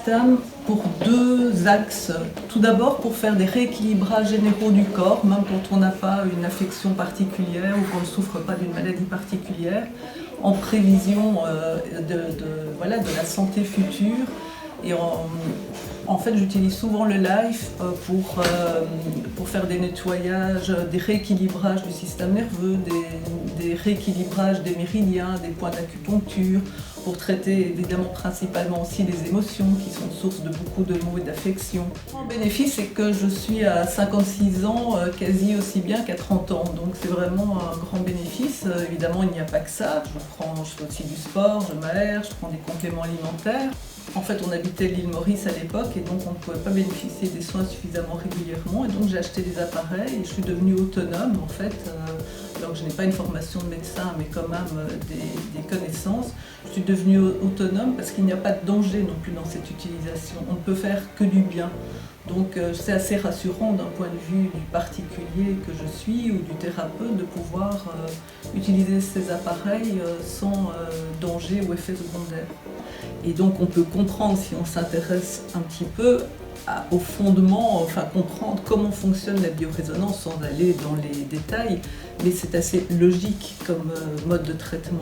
système pour deux axes. Tout d'abord pour faire des rééquilibrages généraux du corps, même quand on n'a pas une affection particulière ou qu'on ne souffre pas d'une maladie particulière, en prévision de la santé future. Et en fait, j'utilise souvent le LIFE pour faire des nettoyages, des rééquilibrages du système nerveux, des rééquilibrages des méridiens, des points d'acupuncture, pour traiter évidemment principalement aussi les émotions qui sont source de beaucoup de maux et d'affections. Le bénéfice, c'est que je suis à 56 ans quasi aussi bien qu'à 30 ans, donc c'est vraiment un grand bénéfice. Évidemment, il n'y a pas que ça, je fais aussi du sport, je m'aère, je prends des compléments alimentaires. En fait, on habitait l'île Maurice à l'époque et donc on ne pouvait pas bénéficier des soins suffisamment régulièrement. Et donc j'ai acheté des appareils et je suis devenue autonome en fait. Alors je n'ai pas une formation de médecin mais quand même des connaissances. Je suis devenue autonome parce qu'il n'y a pas de danger non plus dans cette utilisation. On ne peut faire que du bien. Donc c'est assez rassurant d'un point de vue du particulier que je suis ou du thérapeute de pouvoir utiliser ces appareils sans danger ou effet secondaire. Et donc on peut comprendre, si on s'intéresse un petit peu au fondement, enfin comprendre comment fonctionne la biorésonance sans aller dans les détails, mais c'est assez logique comme mode de traitement.